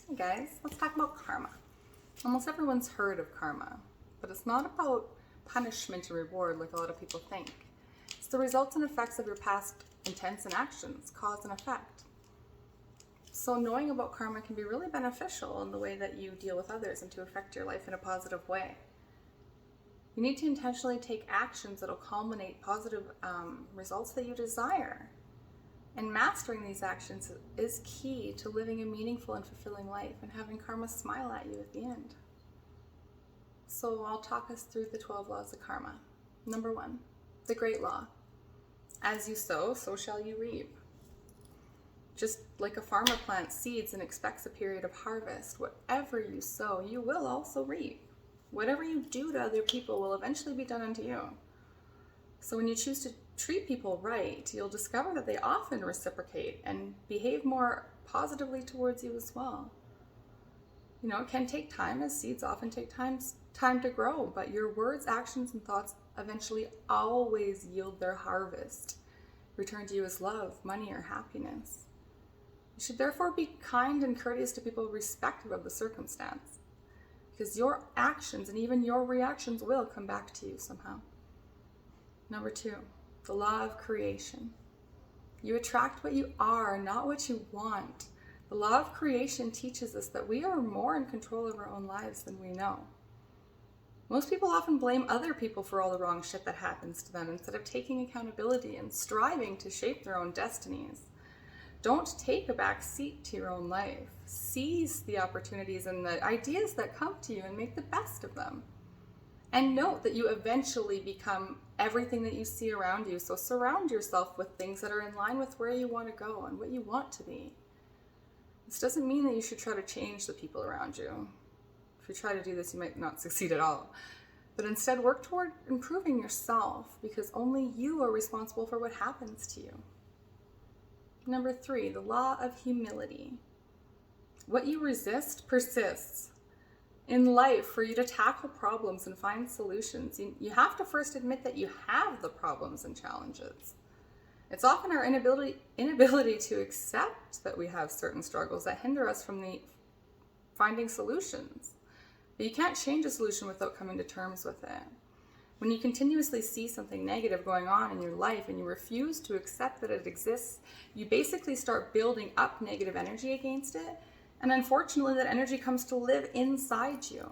Hey guys, let's talk about karma. Almost everyone's heard of karma, but it's not about punishment and reward like a lot of people think. It's the results and effects of your past intents and actions, cause and effect. So knowing about karma can be really beneficial in the way that you deal with others and to affect your life in a positive way. You need to intentionally take actions that will culminate positive results that you desire. And mastering these actions is key to living a meaningful and fulfilling life and having karma smile at you at the end. So I'll talk us through the 12 laws of karma. Number 1, the Great Law. As you sow, so shall you reap. Just like a farmer plants seeds and expects a period of harvest, whatever you sow, you will also reap. Whatever you do to other people will eventually be done unto you. So when you choose to treat people right, you'll discover that they often reciprocate and behave more positively towards you as well. You know, it can take time, as seeds often take time to grow, but your words, actions, and thoughts eventually always yield their harvest, return to you as love, money, or happiness. You should therefore be kind and courteous to people irrespective of the circumstance, because your actions and even your reactions will come back to you somehow. Number 2, the law of creation. You attract what you are, not what you want. The law of creation teaches us that we are more in control of our own lives than we know. Most people often blame other people for all the wrong shit that happens to them instead of taking accountability and striving to shape their own destinies. Don't take a back seat to your own life. Seize the opportunities and the ideas that come to you and make the best of them. And note that you eventually become everything that you see around you. So surround yourself with things that are in line with where you want to go and what you want to be. This doesn't mean that you should try to change the people around you. If you try to do this, you might not succeed at all. But instead, work toward improving yourself, because only you are responsible for what happens to you. Number 3, the law of humility. What you resist persists. In life, for you to tackle problems and find solutions, you have to first admit that you have the problems and challenges. It's often our inability to accept that we have certain struggles that hinder us from finding solutions. But you can't change a solution without coming to terms with it. When you continuously see something negative going on in your life and you refuse to accept that it exists, you basically start building up negative energy against it. And unfortunately, that energy comes to live inside you.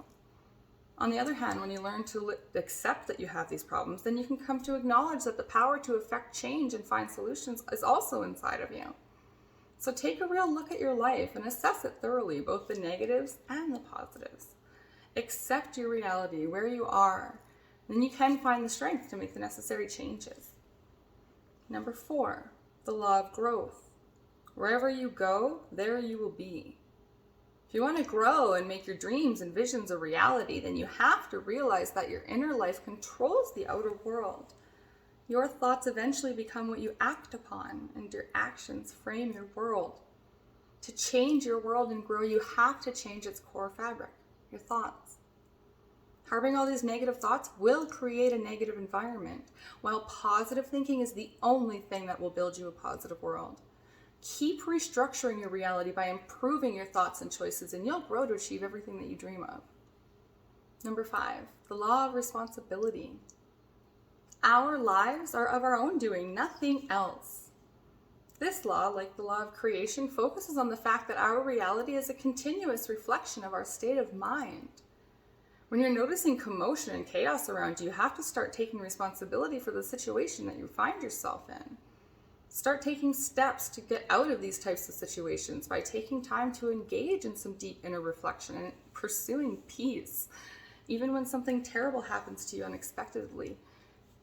On the other hand, when you learn to accept that you have these problems, then you can come to acknowledge that the power to affect change and find solutions is also inside of you. So take a real look at your life and assess it thoroughly, both the negatives and the positives. Accept your reality, where you are. Then you can find the strength to make the necessary changes. Number 4, the law of growth. Wherever you go, there you will be. If you want to grow and make your dreams and visions a reality, then you have to realize that your inner life controls the outer world. Your thoughts eventually become what you act upon, and your actions frame your world. To change your world and grow, you have to change its core fabric, your thoughts. Harboring all these negative thoughts will create a negative environment, while positive thinking is the only thing that will build you a positive world. Keep restructuring your reality by improving your thoughts and choices, and you'll grow to achieve everything that you dream of. Number 5, the law of responsibility. Our lives are of our own doing, nothing else. This law, like the law of creation, focuses on the fact that our reality is a continuous reflection of our state of mind. When you're noticing commotion and chaos around you, you have to start taking responsibility for the situation that you find yourself in. Start taking steps to get out of these types of situations by taking time to engage in some deep inner reflection and pursuing peace. Even when something terrible happens to you unexpectedly,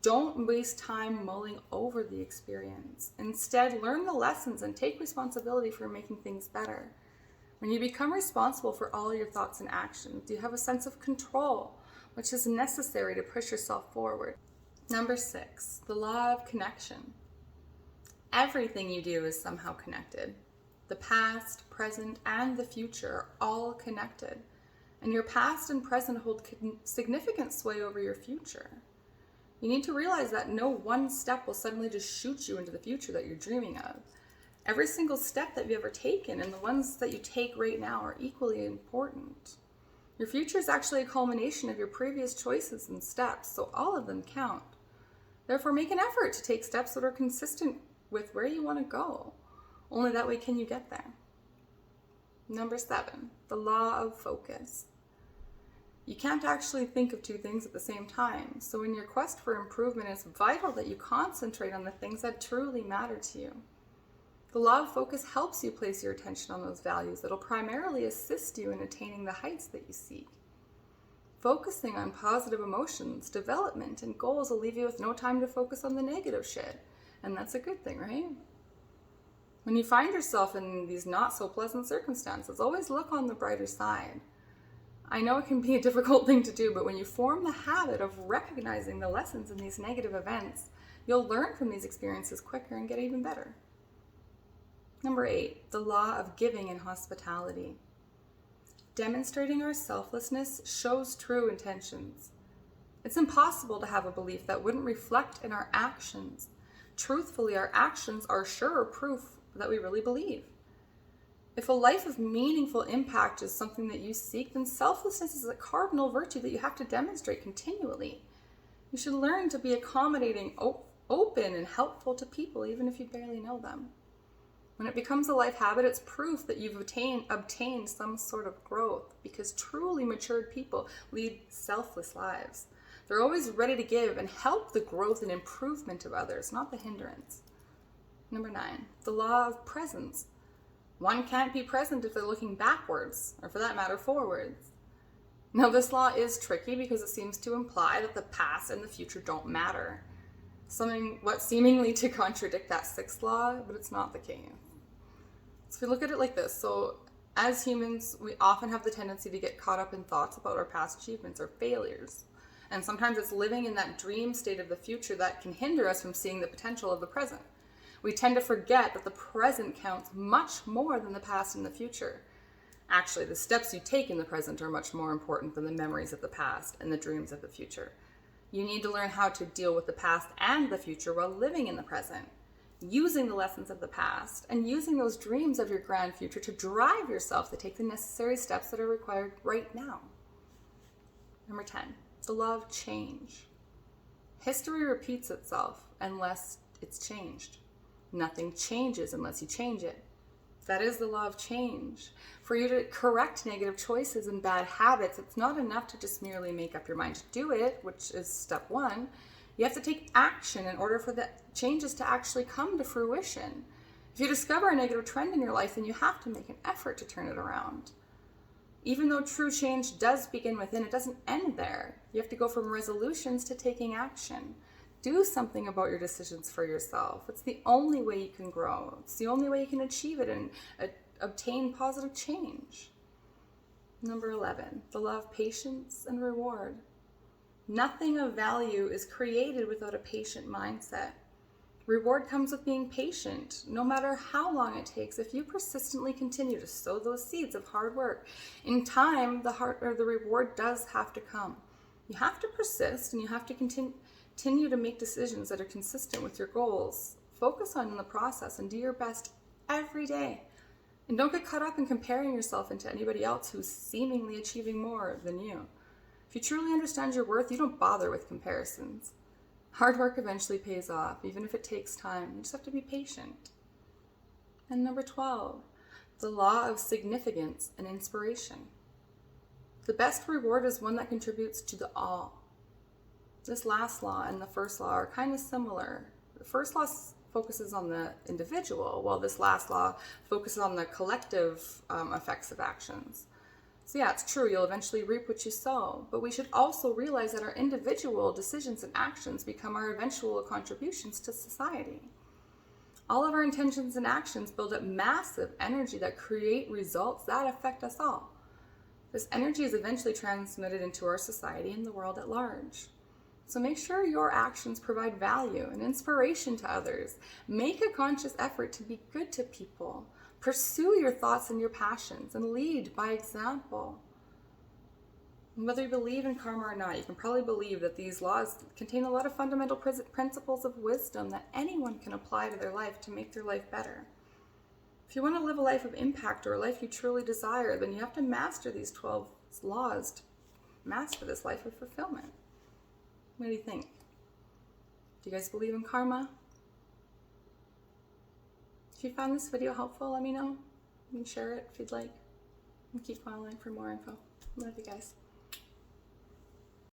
don't waste time mulling over the experience. Instead, learn the lessons and take responsibility for making things better. When you become responsible for all your thoughts and actions, you have a sense of control, which is necessary to push yourself forward. Number 6, the law of connection. Everything you do is somehow connected. The past, present, and the future are all connected. And your past and present hold significant sway over your future. You need to realize that no one step will suddenly just shoot you into the future that you're dreaming of. Every single step that you've ever taken and the ones that you take right now are equally important. Your future is actually a culmination of your previous choices and steps, so all of them count. Therefore, make an effort to take steps that are consistent with where you want to go. Only that way can you get there. Number 7, the law of focus. You can't actually think of two things at the same time, so in your quest for improvement, it's vital that you concentrate on the things that truly matter to you. The law of focus helps you place your attention on those values that'll primarily assist you in attaining the heights that you seek. Focusing on positive emotions, development, and goals will leave you with no time to focus on the negative shit. And that's a good thing, right? When you find yourself in these not so pleasant circumstances, always look on the brighter side. I know it can be a difficult thing to do, but when you form the habit of recognizing the lessons in these negative events, you'll learn from these experiences quicker and get even better. Number 8, the law of giving and hospitality. Demonstrating our selflessness shows true intentions. It's impossible to have a belief that wouldn't reflect in our actions. Truthfully, our actions are sure proof that we really believe. If a life of meaningful impact is something that you seek, then selflessness is a cardinal virtue that you have to demonstrate continually. You should learn to be accommodating, open, and helpful to people, even if you barely know them. When it becomes a life habit, it's proof that you've obtained some sort of growth, because truly matured people lead selfless lives. They're always ready to give and help the growth and improvement of others, not the hindrance. Number 9, the law of presence. One can't be present if they're looking backwards, or for that matter, forwards. Now, this law is tricky because it seems to imply that the past and the future don't matter. What seemingly to contradict that 6th law, but it's not the case. So if we look at it like this, so as humans, we often have the tendency to get caught up in thoughts about our past achievements or failures. And sometimes it's living in that dream state of the future that can hinder us from seeing the potential of the present. We tend to forget that the present counts much more than the past and the future. Actually, the steps you take in the present are much more important than the memories of the past and the dreams of the future. You need to learn how to deal with the past and the future while living in the present, using the lessons of the past and using those dreams of your grand future to drive yourself to take the necessary steps that are required right now. Number 10, the law of change. History repeats itself unless it's changed. Nothing changes unless you change it. That is the law of change. For you to correct negative choices and bad habits, it's not enough to just merely make up your mind to do it, which is step 1. You have to take action in order for the changes to actually come to fruition. If you discover a negative trend in your life, then you have to make an effort to turn it around. Even though true change does begin within, it doesn't end there. You have to go from resolutions to taking action. Do something about your decisions for yourself. It's the only way you can grow. It's the only way you can achieve it and obtain positive change. Number 11, the law of patience and reward. Nothing of value is created without a patient mindset. Reward comes with being patient, no matter how long it takes. If you persistently continue to sow those seeds of hard work, in time, the reward does have to come. You have to persist, and you have to continue to make decisions that are consistent with your goals. Focus on the process and do your best every day. And don't get caught up in comparing yourself into anybody else who's seemingly achieving more than you. If you truly understand your worth, you don't bother with comparisons. Hard work eventually pays off, even if it takes time. You just have to be patient. And number 12, the law of significance and inspiration. The best reward is one that contributes to the all. This last law and the first law are kind of similar. The first law focuses on the individual, while this last law focuses on the collective effects of actions. So yeah, it's true, you'll eventually reap what you sow, but we should also realize that our individual decisions and actions become our eventual contributions to society. All of our intentions and actions build up massive energy that create results that affect us all. This energy is eventually transmitted into our society and the world at large. So make sure your actions provide value and inspiration to others. Make a conscious effort to be good to people. Pursue your thoughts and your passions and lead by example. And whether you believe in karma or not, you can probably believe that these laws contain a lot of fundamental principles of wisdom that anyone can apply to their life to make their life better. If you want to live a life of impact or a life you truly desire, then you have to master these 12 laws to master this life of fulfillment. What do you think? Do you guys believe in karma? If you found this video helpful, let me know. You can share it if you'd like. And keep following for more info. Love you guys.